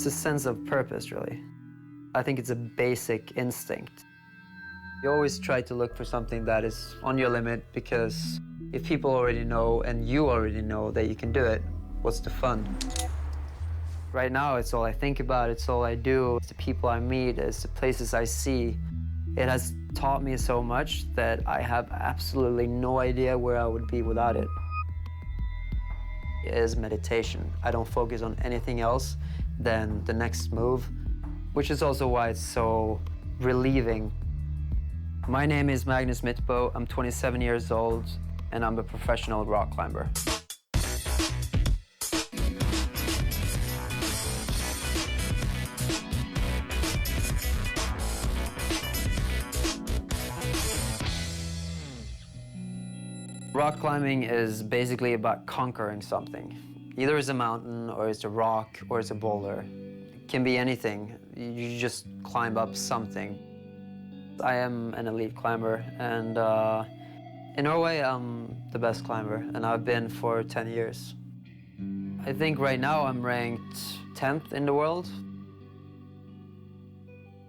It's a sense of purpose, really. I think it's a basic instinct. You always try to look for something that is on your limit, because if people already know and you already know that you can do it, what's the fun? Right now, it's all I think about, it's all I do, it's the people I meet, it's the places I see. It has taught me so much that I have absolutely no idea where I would be without it. It is meditation. I don't focus on anything else than the next move, which is also why it's so relieving. My name is Magnus Midtbø. I'm 27 years old, and I'm a professional rock climber. Rock climbing is basically about conquering something. Either it's a mountain, or it's a rock, or it's a boulder. It can be anything. You just climb up something. I am an elite climber, and in Norway, I'm the best climber, and I've been for 10 years. I think right now I'm ranked 10th in the world.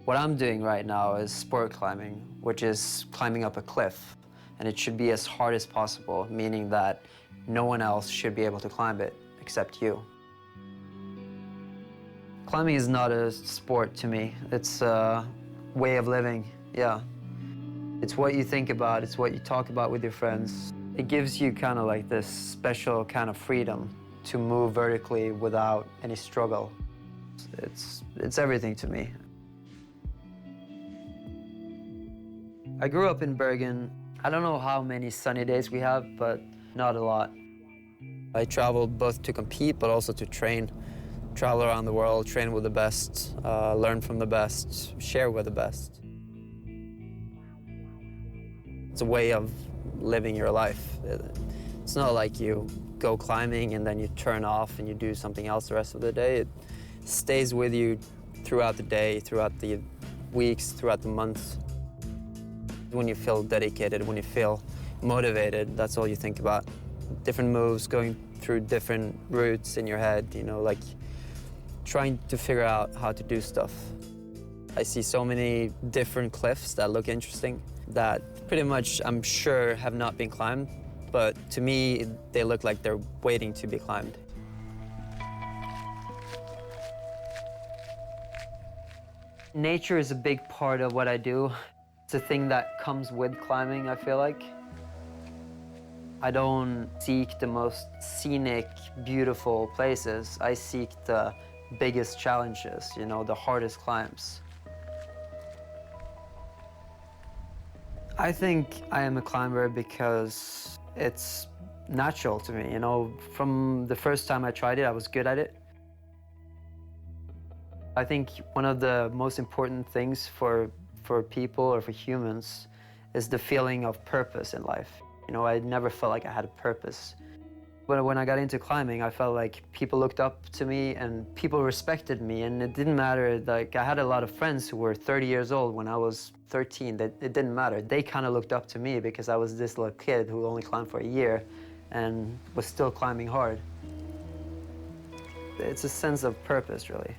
What I'm doing right now is sport climbing, which is climbing up a cliff. And it should be as hard as possible, meaning that no one else should be able to climb it except you. Climbing is not a sport to me. It's a way of living, yeah. It's what you think about, it's what you talk about with your friends. It gives you kind of like this special kind of freedom to move vertically without any struggle. It's everything to me. I grew up in Bergen. I don't know how many sunny days we have, but not a lot. I traveled both to compete, but also to train. Travel around the world, train with the best, learn from the best, share with the best. It's a way of living your life. It's not like you go climbing and then you turn off and you do something else the rest of the day. It stays with you throughout the day, throughout the weeks, throughout the months. When you feel dedicated, when you feel motivated, that's all you think about. Different moves, going through different routes in your head, you know, like trying to figure out how to do stuff. I see so many different cliffs that look interesting that pretty much, I'm sure, have not been climbed, but to me, they look like they're waiting to be climbed. Nature is a big part of what I do. It's a thing that comes with climbing, I feel like. I don't seek the most scenic, beautiful places. I seek the biggest challenges, you know, the hardest climbs. I think I am a climber because it's natural to me, you know. From the first time I tried it, I was good at it. I think one of the most important things for people or for humans is the feeling of purpose in life. You know, I never felt like I had a purpose. But when I got into climbing, I felt like people looked up to me and people respected me, and it didn't matter. Like, I had a lot of friends who were 30 years old when I was 13. It didn't matter. They kind of looked up to me because I was this little kid who only climbed for a year and was still climbing hard. It's a sense of purpose, really.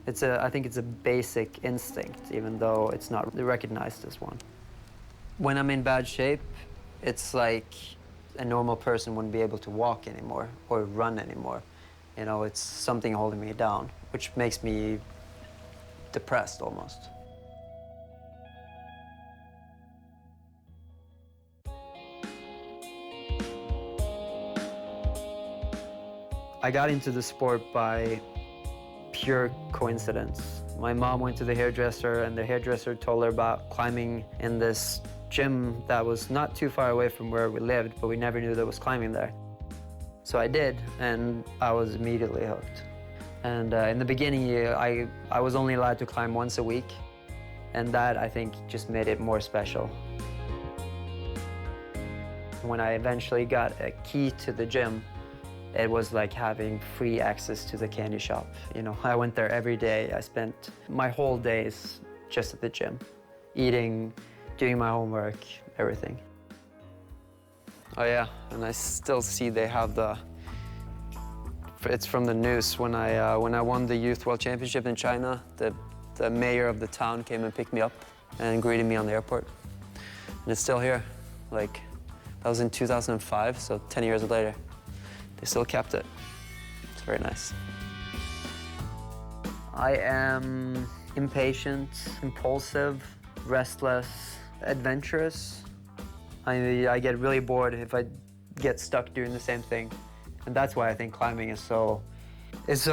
I think it's a basic instinct, even though it's not recognized as one. When I'm in bad shape, it's like a normal person wouldn't be able to walk anymore or run anymore. You know, it's something holding me down, which makes me depressed almost. I got into the sport by pure coincidence. My mom went to the hairdresser, and the hairdresser told her about climbing in this gym that was not too far away from where we lived, but we never knew there was climbing there. So I did, and I was immediately hooked. And in the beginning, I was only allowed to climb once a week, and that, I think, just made it more special. When I eventually got a key to the gym, it was like having free access to the candy shop. You know, I went there every day. I spent my whole days just at the gym, eating, doing my homework, everything. Oh yeah, and I still see they have the It's from the news. When I won the Youth World Championship in China, the mayor of the town came and picked me up and greeted me on the airport. And it's still here. Like, that was in 2005, so 10 years later. They still kept it. It's very nice. I am impatient, impulsive, restless, adventurous. I get really bored if I get stuck doing the same thing. And that's why I think climbing is so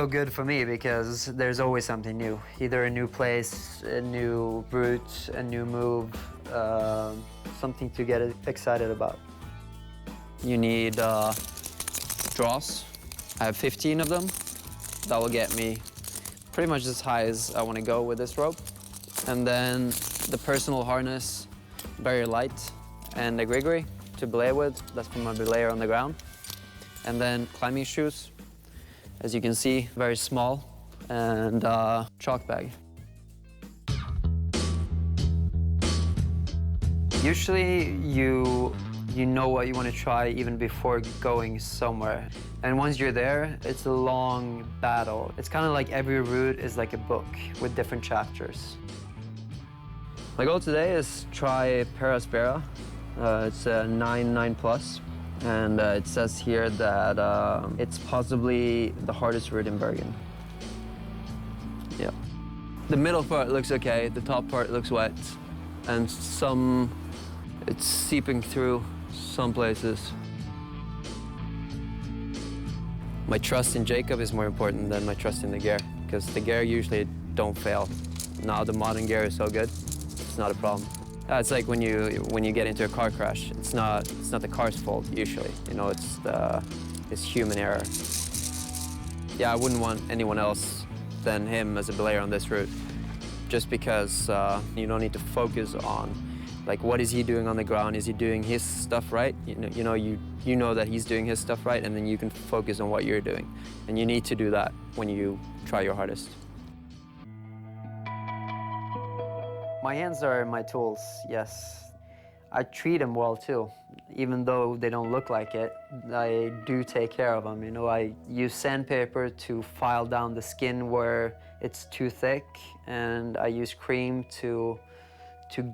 good for me, because there's always something new. Either a new place, a new route, a new move, something to get excited about. You need draws. I have 15 of them. That will get me pretty much as high as I want to go with this rope. And then the personal harness, very light, and the griggery to belay with. That's for my belayer on the ground. And then climbing shoes, as you can see, very small, and chalk bag. Usually you know what you want to try even before going somewhere. And once you're there, it's a long battle. It's kind of like every route is like a book with different chapters. My goal today is try Paraspera. It's a 9+, and it says here that it's possibly the hardest route in Bergen. Yeah. The middle part looks okay, the top part looks wet, and it's seeping through some places. My trust in Jacob is more important than my trust in the gear, because the gear usually don't fail. Now the modern gear is so good, it's not a problem. It's like when you get into a car crash. It's not the car's fault usually. You know, it's human error. Yeah, I wouldn't want anyone else than him as a belayer on this route, just because you don't need to focus on like what is he doing on the ground. Is he doing his stuff right? You know that he's doing his stuff right, and then you can focus on what you're doing. And you need to do that when you try your hardest. My hands are my tools, yes. I treat them well too. Even though they don't look like it, I do take care of them. You know, I use sandpaper to file down the skin where it's too thick, and I use cream to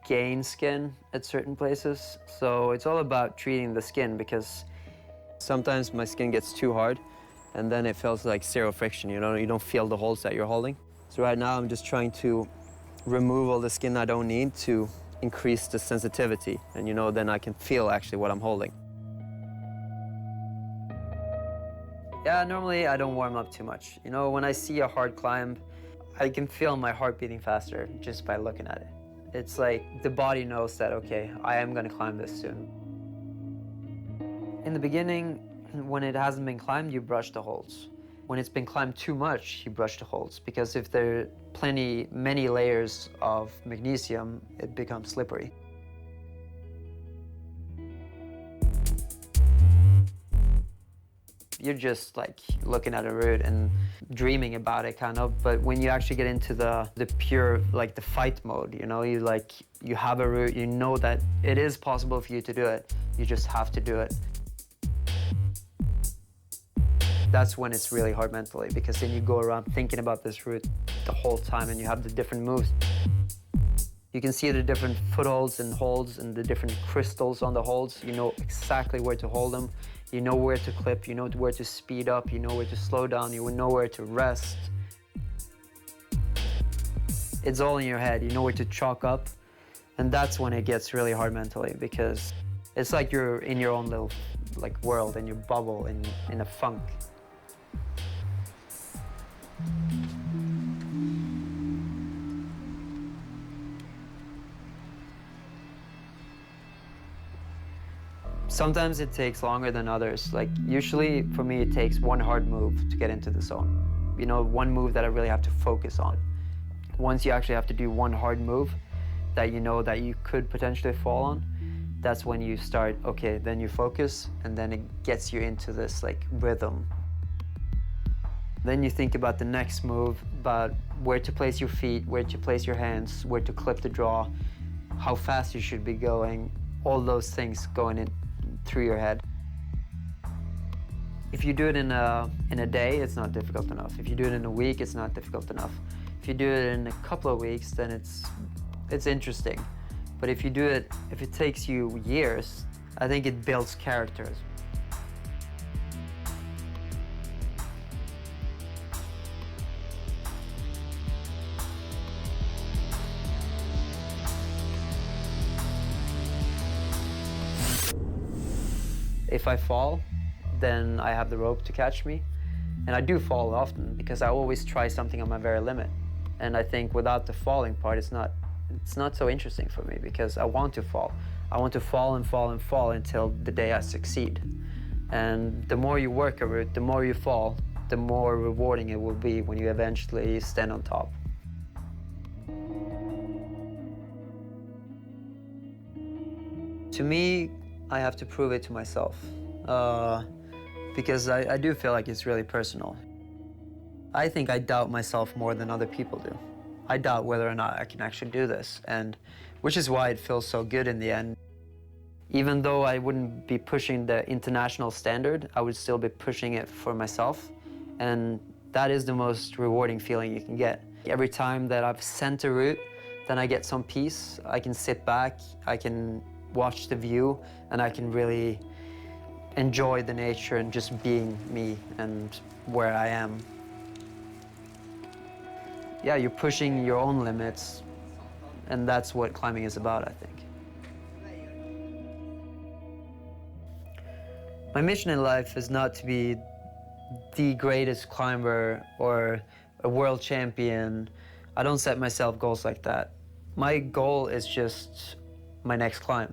gain skin at certain places. So it's all about treating the skin, because sometimes my skin gets too hard and then it feels like zero friction, you know? You don't feel the holes that you're holding. So right now I'm just trying to remove all the skin I don't need to increase the sensitivity, and then I can feel actually what I'm holding. Yeah, normally I don't warm up too much. When I see a hard climb, I can feel my heart beating faster just by looking at it. It's like the body knows that, okay, I am gonna climb this soon. In the beginning, when it hasn't been climbed, you brush the holds. When it's been climbed too much, you brush the holds, because if there are many layers of magnesium, it becomes slippery. You're just like looking at a route and dreaming about it, kind of. But when you actually get into the pure, like the fight mode, you have a route, you know that it is possible for you to do it. You just have to do it. That's when it's really hard mentally, because then you go around thinking about this route the whole time, and you have the different moves. You can see the different footholds and holds and the different crystals on the holds. You know exactly where to hold them. You know where to clip, you know where to speed up, you know where to slow down, you know where to rest. It's all in your head, you know where to chalk up. And that's when it gets really hard mentally, because it's like you're in your own little world, in your bubble, in a funk. Sometimes it takes longer than others. Usually for me, it takes one hard move to get into the zone. One move that I really have to focus on. Once you actually have to do one hard move that you know that you could potentially fall on, that's when you start, okay, then you focus, and then it gets you into this rhythm. Then you think about the next move, about where to place your feet, where to place your hands, where to clip the draw, how fast you should be going, all those things going in through your head. If you do it in a day, it's not difficult enough. If you do it in a week, it's not difficult enough. If you do it in a couple of weeks, then it's interesting. But if it takes you years, I think it builds characters. If I fall, then I have the rope to catch me. And I do fall often because I always try something on my very limit. And I think without the falling part, it's not so interesting for me because I want to fall. I want to fall and fall and fall until the day I succeed. And the more you work over it, the more you fall, the more rewarding it will be when you eventually stand on top. To me, I have to prove it to myself because I do feel like it's really personal. I think I doubt myself more than other people do. I doubt whether or not I can actually do this, and which is why it feels so good in the end. Even though I wouldn't be pushing the international standard, I would still be pushing it for myself, and that is the most rewarding feeling you can get. Every time that I've sent a route, then I get some peace. I can sit back, I can watch the view, and I can really enjoy the nature and just being me and where I am. Yeah, you're pushing your own limits, and that's what climbing is about, I think. My mission in life is not to be the greatest climber or a world champion. I don't set myself goals like that. My goal is just my next climb.